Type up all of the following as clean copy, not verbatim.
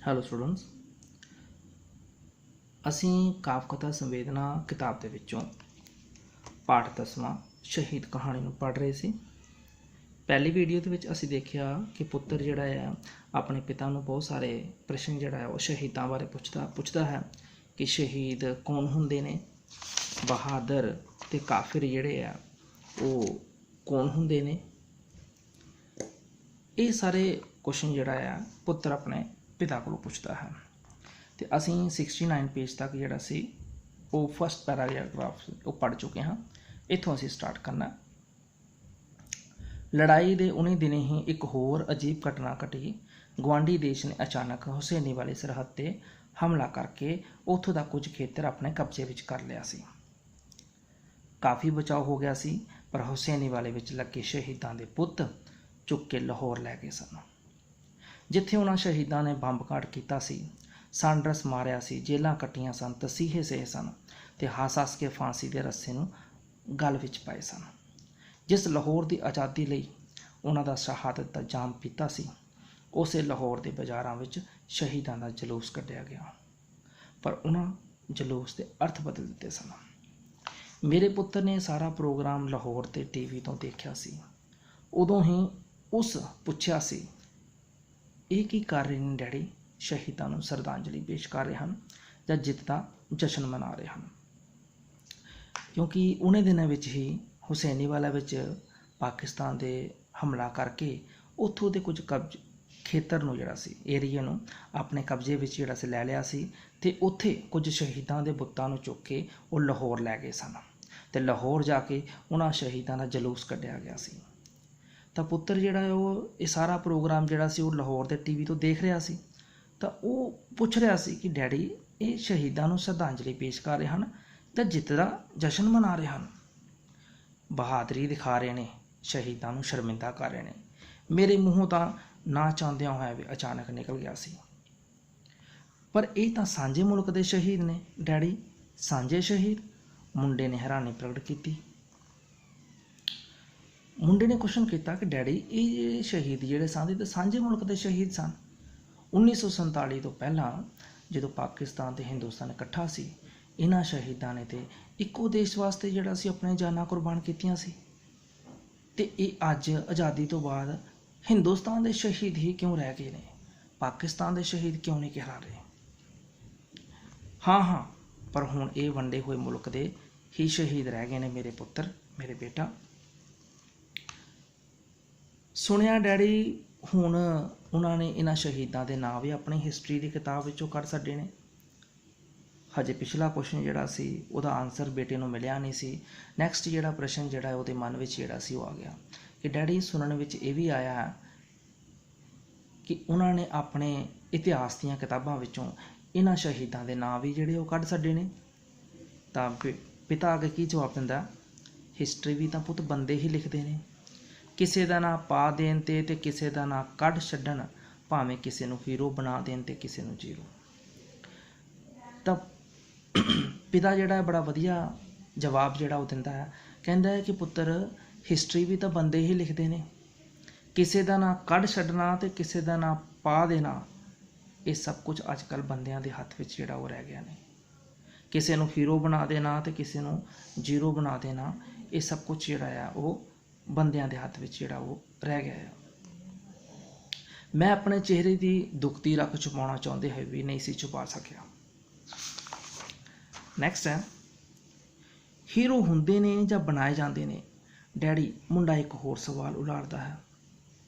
Hello students, ਅਸੀਂ ਕਾਵਿ ਕਥਾ ਸੰਵੇਦਨਾ ਕਿਤਾਬ ਦੇ ਵਿੱਚੋਂ ਪਾਠ 10ਵਾਂ ਸ਼ਹੀਦ ਕਹਾਣੀ ਨੂੰ ਪੜ੍ਹ ਰਹੇ ਸੀ। ਪਹਿਲੀ ਵੀਡੀਓ ਦੇ ਵਿੱਚ ਅਸੀਂ ਦੇਖਿਆ ਕਿ ਪੁੱਤਰ ਜਿਹੜਾ ਆ ਆਪਣੇ ਪਿਤਾ ਨੂੰ ਬਹੁਤ ਸਾਰੇ ਪ੍ਰਸ਼ਨ ਜਿਹੜਾ ਉਹ ਸ਼ਹੀਦਾਂ ਬਾਰੇ ਪੁੱਛਦਾ ਹੈ ਕਿ ਸ਼ਹੀਦ ਕੌਣ ਹੁੰਦੇ ਨੇ, ਬਹਾਦਰ ਤੇ ਕਾਫਿਰ ਜਿਹੜੇ ਆ ਉਹ ਕੌਣ ਹੁੰਦੇ ਨੇ। ਇਹ ਸਾਰੇ ਕੁਐਸਚਨ ਜਿਹੜਾ ਆ ਪੁੱਤਰ ਆਪਣੇ ਪਿਤਾ ਕੋਲੋਂ ਪੁੱਛਦਾ ਹੈ। ਤੇ ਅਸੀਂ 69 ਪੇਜ ਤੱਕ ਜਿਹੜਾ ਸੀ ਉਹ ਫਸਟ ਪੈਰਾਗ੍ਰਾਫ ਉਹ ਪੜ੍ਹ ਚੁੱਕੇ ਹਾਂ। ਇੱਥੋਂ ਅਸੀਂ ਸਟਾਰਟ ਕਰਨਾ। ਲੜਾਈ ਦੇ ਉਨੀ ਦਿਨੇ ਹੀ ਇੱਕ ਹੋਰ ਅਜੀਬ ਘਟਨਾ ਘਟੀ। ਗੁਆਂਢੀ ਦੇਸ਼ ਨੇ ਅਚਾਨਕ ਹੁਸੈਨੀ ਵਾਲੀ ਸਰਹੱਦ 'ਤੇ ਹਮਲਾ ਕਰਕੇ ਉੱਥੋਂ ਦਾ ਕੁਝ ਖੇਤਰ ਆਪਣੇ ਕਬਜ਼ੇ ਵਿੱਚ ਕਰ ਲਿਆ ਸੀ। ਕਾਫੀ ਬਚਾਅ ਹੋ ਗਿਆ ਸੀ, ਪਰ ਹੁਸੈਨੀ ਵਾਲੇ ਵਿੱਚ ਲੱਗੇ ਸ਼ਹੀਦਾਂ ਦੇ ਪੁੱਤ ਚੁੱਕ ਕੇ ਲਾਹੌਰ ਲੈ ਗਏ ਸਨ, ਜਿੱਥੇ ਉਹਨਾਂ ਸ਼ਹੀਦਾਂ ਨੇ ਬੰਬ ਕਾਂਡ ਕੀਤਾ ਸੀ, ਸੰਡਰਸ ਮਾਰਿਆ ਸੀ, ਜੇਲਾਂ ਕੱਟੀਆਂ ਸਨ, ਤਸੀਹੇ ਸਹੇ ਸਨ ਅਤੇ ਹੱਸ-ਹੱਸ ਕੇ ਫਾਂਸੀ ਦੇ ਰੱਸੇ ਨੂੰ ਗਲ ਵਿੱਚ ਪਾਏ ਸਨ। ਜਿਸ ਲਾਹੌਰ ਦੀ ਆਜ਼ਾਦੀ ਲਈ ਉਹਨਾਂ ਦਾ ਸ਼ਹਾਦਤ ਦਾ ਜਾਮ ਪੀਤਾ ਸੀ, ਉਸੇ ਲਾਹੌਰ ਦੇ ਬਾਜ਼ਾਰਾਂ ਵਿੱਚ ਸ਼ਹੀਦਾਂ ਦਾ ਜਲੂਸ ਕੱਢਿਆ ਗਿਆ, ਪਰ ਉਹਨਾਂ ਜਲੂਸ ਦੇ ਅਰਥ ਬਦਲ ਦਿੱਤੇ ਸਨ। ਮੇਰੇ ਪੁੱਤਰ ਨੇ ਸਾਰਾ ਪ੍ਰੋਗਰਾਮ ਲਾਹੌਰ 'ਤੇ ਟੀਵੀ ਤੋਂ ਦੇਖਿਆ ਸੀ। ਉਦੋਂ ਹੀ ਉਸ ਪੁੱਛਿਆ ਸੀ, ਇਹ ਕੀ ਕਰ ਰਹੇ ਨੇ ਡੈਡੀ? ਸ਼ਹੀਦਾਂ ਨੂੰ ਸ਼ਰਧਾਂਜਲੀ ਪੇਸ਼ ਕਰ ਰਹੇ ਹਨ ਜਾਂ ਜਿੱਤ ਦਾ ਜਸ਼ਨ ਮਨਾ ਰਹੇ ਹਨ? ਕਿਉਂਕਿ ਉਹਨੇ ਦਿਨਾਂ ਵਿੱਚ ਹੀ ਹੁਸੈਨੀ ਵਾਲਾ ਵਿੱਚ ਪਾਕਿਸਤਾਨ ਦੇ ਹਮਲਾ ਕਰਕੇ ਉੱਥੋਂ ਦੇ ਕੁਝ ਖੇਤਰ ਨੂੰ ਜਿਹੜਾ ਸੀ, ਏਰੀਏ ਨੂੰ ਆਪਣੇ ਕਬਜ਼ੇ ਵਿੱਚ ਜਿਹੜਾ ਸੀ ਲੈ ਲਿਆ ਸੀ, ਅਤੇ ਉੱਥੇ ਕੁਝ ਸ਼ਹੀਦਾਂ ਦੇ ਬੁੱਤਾਂ ਨੂੰ ਚੁੱਕ ਕੇ ਉਹ ਲਾਹੌਰ ਲੈ ਗਏ ਸਨ ਅਤੇ ਲਾਹੌਰ ਜਾ ਕੇ ਉਹਨਾਂ ਸ਼ਹੀਦਾਂ ਦਾ ਜਲੂਸ ਕੱਢਿਆ ਗਿਆ ਸੀ। ਤਾਂ ਪੁੱਤਰ ਜਿਹੜਾ ਉਹ ਇਹ ਸਾਰਾ ਪ੍ਰੋਗਰਾਮ ਜਿਹੜਾ ਸੀ ਉਹ ਲਾਹੌਰ ਦੇ ਟੀਵੀ ਤੋਂ ਦੇਖ ਰਿਹਾ ਸੀ। ਤਾਂ ਉਹ ਪੁੱਛ ਰਿਹਾ ਸੀ ਕਿ ਡੈਡੀ, ਇਹ ਸ਼ਹੀਦਾਂ ਨੂੰ ਸ਼ਰਧਾਂਜਲੀ ਪੇਸ਼ ਕਰ ਰਹੇ ਹਨ ਜਾਂ ਜਿੱਤ ਦਾ ਜਸ਼ਨ ਮਨਾ ਰਹੇ ਹਨ? ਬਹਾਦਰੀ ਦਿਖਾ ਰਹੇ ਨੇ, ਸ਼ਹੀਦਾਂ ਨੂੰ ਸ਼ਰਮਿੰਦਾ ਕਰ ਰਹੇ ਨੇ। ਮੇਰੇ ਮੂੰਹੋਂ ਤਾਂ ਨਾ ਚਾਹੁੰਦਿਆਂ ਹੋਇਆ ਵੀ ਅਚਾਨਕ ਨਿਕਲ ਗਿਆ ਸੀ, ਪਰ ਇਹ ਤਾਂ ਸਾਂਝੇ ਮੁਲਕ ਦੇ ਸ਼ਹੀਦ ਨੇ ਡੈਡੀ, ਸਾਂਝੇ ਸ਼ਹੀਦ? ਮੁੰਡੇ ਨੇ ਹੈਰਾਨੀ ਪ੍ਰਗਟ ਕੀਤੀ। ਮੁੰਡੇ ਨੇ ਕੁਐਸਚਨ ਕੀਤਾ ਕਿ ਡੈਡੀ, ਇਹ ਸ਼ਹੀਦ ਜਿਹੜੇ ਸਨ ਤੇ ਸਾਂਝੇ ਮੁਲਕ ਦੇ ਸ਼ਹੀਦ ਸਨ। 1947 ਤੋਂ ਪਹਿਲਾਂ ਜਦੋਂ ਪਾਕਿਸਤਾਨ ਤੇ ਹਿੰਦੁਸਤਾਨ ਇਕੱਠਾ ਸੀ, ਇਹਨਾਂ ਸ਼ਹੀਦਾਂ ਨੇ ਤੇ ਇੱਕੋ ਦੇਸ਼ ਵਾਸਤੇ ਜਿਹੜਾ ਸੀ ਆਪਣੀਆਂ ਜਾਨਾਂ ਕੁਰਬਾਨ ਕੀਤੀਆਂ ਸੀ, ਅਤੇ ਇਹ ਅੱਜ ਆਜ਼ਾਦੀ ਤੋਂ ਬਾਅਦ ਹਿੰਦੁਸਤਾਨ ਦੇ ਸ਼ਹੀਦ ਹੀ ਕਿਉਂ ਰਹਿ ਗਏ ਨੇ? ਪਾਕਿਸਤਾਨ ਦੇ ਸ਼ਹੀਦ ਕਿਉਂ ਨਹੀਂ ਕਹਿਲਾ ਰਹੇ? ਹਾਂ, ਪਰ ਹੁਣ ਇਹ ਵੰਡੇ ਹੋਏ ਮੁਲਕ ਦੇ ਹੀ ਸ਼ਹੀਦ ਰਹਿ ਗਏ ਨੇ ਮੇਰੇ ਪੁੱਤਰ, ਮੇਰੇ ਬੇਟਾ। ਸੁਣਿਆ ਡੈਡੀ, ਹੁਣ ਉਹਨਾਂ ਨੇ ਇਹਨਾਂ ਸ਼ਹੀਦਾਂ ਦੇ ਨਾਂ ਵੀ ਆਪਣੀ ਹਿਸਟਰੀ ਦੀ ਕਿਤਾਬ ਵਿੱਚੋਂ ਕੱਢ ਛੱਡੇ ਨੇ। ਹਜੇ ਪਿਛਲਾ ਕੁਐਸਚਨ ਜਿਹੜਾ ਸੀ ਉਹਦਾ ਆਨਸਰ ਬੇਟੇ ਨੂੰ ਮਿਲਿਆ ਨਹੀਂ ਸੀ। ਨੈਕਸਟ ਜਿਹੜਾ ਪ੍ਰਸ਼ਨ ਜਿਹੜਾ ਉਹਦੇ ਮਨ ਵਿੱਚ ਜਿਹੜਾ ਸੀ ਉਹ ਆ ਗਿਆ ਕਿ ਡੈਡੀ, ਸੁਣਨ ਵਿੱਚ ਇਹ ਵੀ ਆਇਆ ਕਿ ਉਹਨਾਂ ਨੇ ਆਪਣੇ ਇਤਿਹਾਸ ਦੀਆਂ ਕਿਤਾਬਾਂ ਵਿੱਚੋਂ ਇਹਨਾਂ ਸ਼ਹੀਦਾਂ ਦੇ ਨਾਂ ਵੀ ਜਿਹੜੇ ਉਹ ਕੱਢ ਛੱਡੇ ਨੇ। ਤਾਂ ਪਿਤਾ ਅੱਗੇ ਕੀ ਜਵਾਬ ਦਿੰਦਾ? ਹਿਸਟਰੀ ਵੀ ਤਾਂ ਪੁੱਤ ਬੰਦੇ ਹੀ ਲਿਖਦੇ ਨੇ, ਕਿਸੇ ਦਾ ਨਾਂ ਪਾ ਦੇਣ ਤੇ ਕਿਸੇ ਦਾ ਨਾਂ ਕੱਢ ਛੱਡਣ, ਭਾਵੇਂ ਕਿਸੇ ਨੂੰ ਹੀਰੋ ਬਣਾ ਦੇਣ ਤੇ ਕਿਸੇ ਨੂੰ ਜ਼ੀਰੋ। ਤਾਂ ਪਿਤਾ ਜਿਹੜਾ ਹੈ ਬੜਾ ਵਧੀਆ ਜਵਾਬ ਜਿਹੜਾ ਉਹ ਦਿੰਦਾ ਹੈ। ਕਹਿੰਦਾ ਹੈ ਕਿ ਪੁੱਤਰ, ਹਿਸਟਰੀ ਵੀ ਤਾਂ ਬੰਦੇ ਹੀ ਲਿਖਦੇ ਨੇ, ਕਿਸੇ ਦਾ ਨਾਂ ਕੱਢ ਛੱਡਣਾ ਤੇ ਕਿਸੇ ਦਾ ਨਾਂ ਪਾ ਦੇਣਾ, ਇਹ ਸਭ ਕੁਝ ਅੱਜ ਕੱਲ੍ਹ ਬੰਦਿਆਂ ਦੇ ਹੱਥ ਵਿੱਚ ਜਿਹੜਾ ਉਹ ਰਹਿ ਗਿਆ ਨੇ। ਕਿਸੇ ਨੂੰ ਹੀਰੋ ਬਣਾ ਦੇਣਾ ਤੇ ਕਿਸੇ ਨੂੰ ਜ਼ੀਰੋ ਬਣਾ ਦੇਣਾ, ਇਹ ਸਭ ਕੁਝ ਜਿਹੜਾ ਆ ਉਹ ਬੰਦਿਆਂ ਦੇ ਹੱਥ ਵਿੱਚ ਜਿਹੜਾ ਉਹ ਰਹਿ ਗਿਆ ਹੈ। ਮੈਂ ਆਪਣੇ ਚਿਹਰੇ ਦੀ ਦੁਖਤੀ ਰੱਖ ਛੁਪਾਉਣਾ ਚਾਹੁੰਦੇ ਹੋਏ ਵੀ ਨਹੀਂ ਸੀ ਛੁਪਾ ਸਕਿਆ। ਨੈਕਸਟ ਹੈ, ਹੀਰੋ ਹੁੰਦੇ ਨੇ ਜਾਂ ਬਣਾਏ ਜਾਂਦੇ ਨੇ ਡੈਡੀ? ਮੁੰਡਾ ਇੱਕ ਹੋਰ ਸਵਾਲ ਉਲਾਰਦਾ ਹੈ।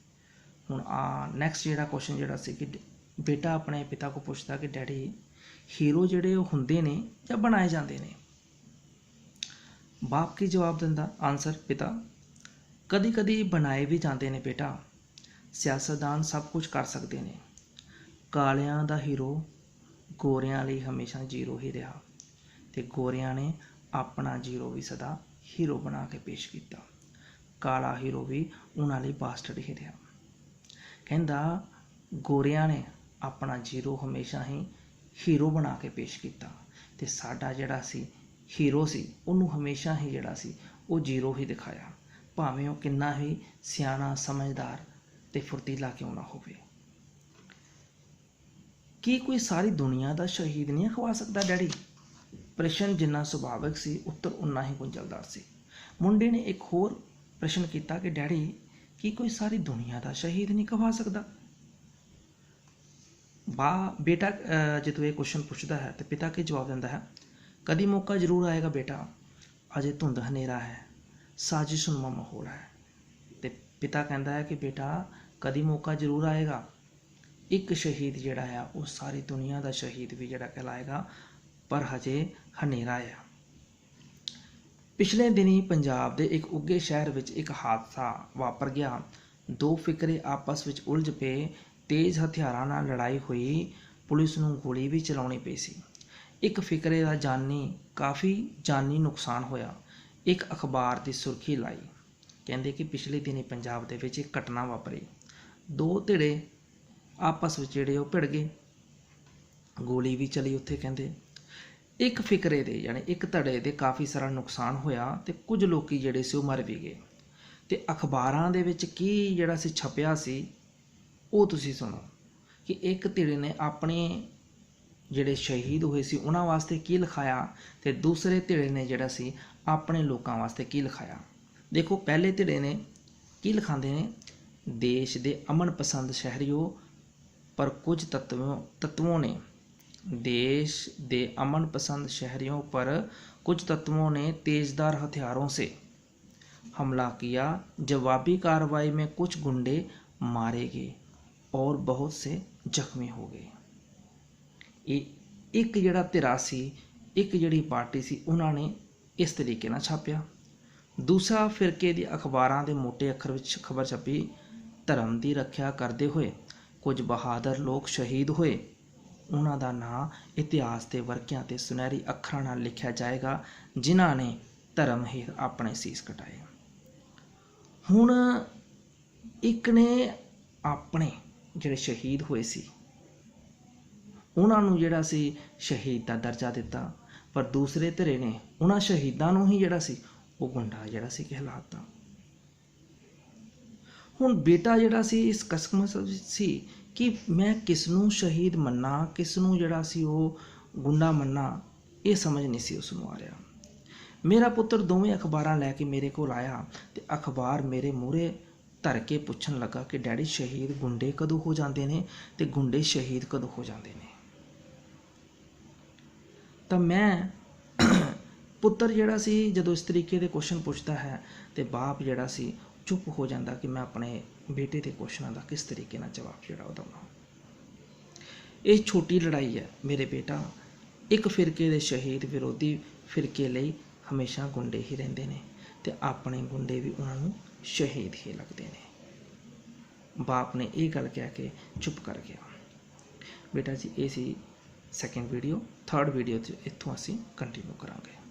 ਹੁਣ ਨੈਕਸਟ ਜਿਹੜਾ ਕੁਐਸਚਨ ਜਿਹੜਾ ਸੀ ਕਿ ਬੇਟਾ ਆਪਣੇ ਪਿਤਾ ਕੋਲ ਪੁੱਛਦਾ ਕਿ ਡੈਡੀ, ਹੀਰੋ ਜਿਹੜੇ ਉਹ ਹੁੰਦੇ ਨੇ ਜਾਂ ਬਣਾਏ ਜਾਂਦੇ ਨੇ? ਬਾਪ ਕੀ ਜਵਾਬ ਦਿੰਦਾ? ਆਨਸਰ ਪਿਤਾ, ਕਦੀ ਕਦੀ ਬਣਾਏ ਵੀ ਜਾਂਦੇ ਨੇ ਬੇਟਾ। ਸਿਆਸਤਦਾਨ ਸਭ ਕੁਝ ਕਰ ਸਕਦੇ ਨੇ। ਕਾਲਿਆਂ ਦਾ ਹੀਰੋ ਗੋਰਿਆਂ ਲਈ ਹਮੇਸ਼ਾ ਜ਼ੀਰੋ ਹੀ ਰਿਹਾ, ਅਤੇ ਗੋਰਿਆਂ ਨੇ ਆਪਣਾ ਜ਼ੀਰੋ ਵੀ ਸਦਾ ਹੀਰੋ ਬਣਾ ਕੇ ਪੇਸ਼ ਕੀਤਾ। ਕਾਲਾ ਹੀਰੋ ਵੀ ਉਹਨਾਂ ਲਈ ਬਾਸਟਰਡ ਹੀ ਰਿਹਾ। ਕਹਿੰਦਾ ਗੋਰਿਆਂ ਨੇ ਆਪਣਾ ਜ਼ੀਰੋ ਹਮੇਸ਼ਾ ਹੀ ਹੀਰੋ ਬਣਾ ਕੇ ਪੇਸ਼ ਕੀਤਾ, ਅਤੇ ਸਾਡਾ ਜਿਹੜਾ ਸੀ ਹੀਰੋ ਸੀ ਉਹਨੂੰ ਹਮੇਸ਼ਾ ਹੀ ਜਿਹੜਾ ਸੀ ਉਹ ਜ਼ੀਰੋ ਹੀ ਦਿਖਾਇਆ, ਭਾਵੇਂ ਉਹ ਕਿੰਨਾ ਹੀ ਸਿਆਣਾ, ਸਮਝਦਾਰ ਅਤੇ ਫੁਰਤੀਲਾ ਕਿਉਂ ਨਾ ਹੋਵੇ। ਕੀ ਕੋਈ ਸਾਰੀ ਦੁਨੀਆ ਦਾ ਸ਼ਹੀਦ ਨਹੀਂ ਅਖਵਾ ਸਕਦਾ ਡੈਡੀ? ਪ੍ਰਸ਼ਨ ਜਿੰਨਾ ਸੁਭਾਵਿਕ ਸੀ, ਉੱਤਰ ਉਨਾ ਹੀ ਗੁੰਝਲਦਾਰ ਸੀ। ਮੁੰਡੇ ਨੇ ਇੱਕ ਹੋਰ ਪ੍ਰਸ਼ਨ ਕੀਤਾ ਕਿ ਡੈਡੀ, ਕੀ ਕੋਈ ਸਾਰੀ ਦੁਨੀਆ ਦਾ ਸ਼ਹੀਦ ਨਹੀਂ ਅਖਵਾ ਸਕਦਾ? ਬੇਟਾ ਜਦੋਂ ਇਹ ਕੁਐਸਚਨ ਪੁੱਛਦਾ ਹੈ ਤੇ ਪਿਤਾ ਕੀ ਜਵਾਬ ਦਿੰਦਾ ਹੈ? ਕਦੀ ਮੌਕਾ ਜ਼ਰੂਰ ਆਏਗਾ ਬੇਟਾ, ਅਜੇ ਧੁੰਦ ਹਨੇਰਾ ਹੈ, ਸਾਜ਼ਿਸ਼ਨੁਮਾ ਮਾਹੌਲ ਹੈ। ਤੇ ਪਿਤਾ ਕਹਿੰਦਾ ਹੈ ਕਿ ਬੇਟਾ ਕਦੀ ਮੌਕਾ ਜ਼ਰੂਰ ਆਏਗਾ, ਇੱਕ ਸ਼ਹੀਦ ਜਿਹੜਾ ਆ ਉਹ ਸਾਰੀ ਦੁਨੀਆ ਦਾ ਸ਼ਹੀਦ ਵੀ ਜਿਹੜਾ ਕਹਿਲਾਏਗਾ, ਪਰ ਹਜੇ ਹਨੇਰਾ ਆ। ਪਿਛਲੇ ਦਿਨੀ ਪੰਜਾਬ ਦੇ ਇੱਕ ਉੱਘੇ ਸ਼ਹਿਰ ਵਿੱਚ ਇੱਕ ਹਾਦਸਾ ਵਾਪਰ ਗਿਆ। ਦੋ ਫਿਕਰੇ ਆਪਸ ਵਿੱਚ ਉਲਝ ਪਏ। ਤੇਜ਼ ਹਥਿਆਰਾਂ ਨਾਲ ਲੜਾਈ ਹੋਈ, ਪੁਲਿਸ ਨੂੰ ਗੋਲੀ ਵੀ ਚਲਾਉਣੀ ਪਈ ਸੀ। ਇੱਕ ਫਿਕਰੇ ਦਾ ਕਾਫੀ ਜਾਨੀ ਨੁਕਸਾਨ ਹੋਇਆ। ਇੱਕ ਅਖਬਾਰ ਦੀ ਸੁਰਖੀ ਲਾਈ, ਕਹਿੰਦੇ ਕਿ ਪਿਛਲੇ ਦਿਨੀ ਪੰਜਾਬ ਦੇ ਵਿੱਚ ਇੱਕ ਘਟਨਾ ਵਾਪਰੀ। ਦੋ ਧਿਰੇ ਆਪਸ ਵਿੱਚ ਜਿਹੜੇ ਉਹ ਭਿੜ ਗਏ, ਗੋਲੀ ਵੀ ਚਲੀ ਉੱਥੇ। ਕਹਿੰਦੇ ਇੱਕ ਫਿਕਰੇ ਦੇ ਯਾਨੀ ਇੱਕ ਧੜੇ ਦੇ ਕਾਫੀ ਸਾਰਾ ਨੁਕਸਾਨ ਹੋਇਆ ਤੇ ਕੁਝ ਲੋਕੀ ਜਿਹੜੇ ਸੀ ਉਹ ਮਰ ਵੀ ਗਏ। ਤੇ ਅਖਬਾਰਾਂ ਦੇ ਵਿੱਚ ਕੀ ਜਿਹੜਾ ਸੀ ਛਪਿਆ ਸੀ ਉਹ ਤੁਸੀਂ ਸੁਣੋ ਕਿ ਇੱਕ ਧਿਰੇ ਨੇ ਆਪਣੇ ਜਿਹੜੇ ਸ਼ਹੀਦ ਹੋਏ ਸੀ ਉਹਨਾਂ ਵਾਸਤੇ ਕੀ ਲਿਖਾਇਆ ਤੇ ਦੂਸਰੇ ਧਿਰੇ ਨੇ ਜਿਹੜਾ ਸੀ ਆਪਣੇ ਲੋਕਾਂ ਵਾਸਤੇ ਕੀ ਲਿਖਾਇਆ। ਦੇਖੋ, ਪਹਿਲੇ ਧਿਰੇ ਨੇ ਕੀ ਲਿਖਾਉਂਦੇ ਨੇ? ਦੇਸ਼ ਦੇ ਅਮਨ ਪਸੰਦ ਸ਼ਹਿਰੀਓ, पर कुछ तत्वों ने देश के अमन पसंद शहरियों पर कुछ तत्वों ने तेज़दार हथियारों से हमला किया। जवाबी कार्रवाई में कुछ गुंडे मारे गए और बहुत से जख्मी हो गए। एक जिहड़ा धिरा सी, एक जिहड़ी पार्टी सी, उन्होंने इस तरीके नाल छापिया। दूसरा फिरके दी अखबारां दे मोटे अखर विच खबर छपी, धर्म की रक्षा करते हुए कुछ बहादुर लोग शहीद होए, उन्हां दा नां इतिहास के वरकियां ते सुनहरी अखरां नाल लिखिया जाएगा, जिन्हां ने धर्म हेठ अपने सीस कटाए। हुण एक ने अपने जिहड़े शहीद होए सी उन्हां नूं जिहड़ा सी शहीद दा दर्जा दिता, पर दूसरे धिरे ने उन्हां शहीदां नूं ही जिहड़ा सी वो गुंडा जिहड़ा सी कहलाता। ਹੁਣ ਬੇਟਾ ਜਿਹੜਾ ਸੀ ਇਸ ਕਸਮਸ ਸੀ ਕਿ ਮੈਂ ਕਿਸ ਨੂੰ ਸ਼ਹੀਦ ਮੰਨਾਂ, ਕਿਸ ਨੂੰ ਜਿਹੜਾ ਸੀ ਉਹ ਗੁੰਡਾ ਮੰਨਾਂ, ਇਹ ਸਮਝ ਨਹੀਂ ਸੀ ਉਸ ਨੂੰ ਆ ਰਿਹਾ। ਮੇਰਾ ਪੁੱਤਰ ਦੋਵੇਂ ਅਖਬਾਰਾਂ ਲੈ ਕੇ ਮੇਰੇ ਕੋਲ ਆਇਆ ਤੇ ਅਖਬਾਰ ਮੇਰੇ ਮੂਹਰੇ ਧਰ ਕੇ ਪੁੱਛਣ ਲੱਗਾ ਕਿ ਡੈਡੀ, ਸ਼ਹੀਦ ਗੁੰਡੇ ਕਦੋਂ ਹੋ ਜਾਂਦੇ ਨੇ ਤੇ ਗੁੰਡੇ ਸ਼ਹੀਦ ਕਦੋਂ ਹੋ ਜਾਂਦੇ ਨੇ? ਤਾਂ ਮੈਂ ਪੁੱਤਰ ਜਿਹੜਾ ਸੀ ਜਦੋਂ ਇਸ ਤਰੀਕੇ ਦੇ ਕੁਐਸਚਨ ਪੁੱਛਦਾ ਹੈ ਤੇ ਬਾਪ ਜਿਹੜਾ ਸੀ चुप हो जाता कि मैं अपने बेटे के क्वेश्चनों का किस तरीके ना जवाब जोड़ा दूँगा। ये छोटी लड़ाई है मेरे बेटा, एक फिरके के शहीद विरोधी फिरके लिए हमेशा गुंडे ही रहते हैं तो अपने गुंडे भी उन्होंने शहीद ही लगते हैं। बाप ने यह गल कह के चुप कर गया। बेटा जी, ये सी सैकेंड वीडियो। थर्ड वीडियो इत्थों असीं कंटिन्यू करांगे।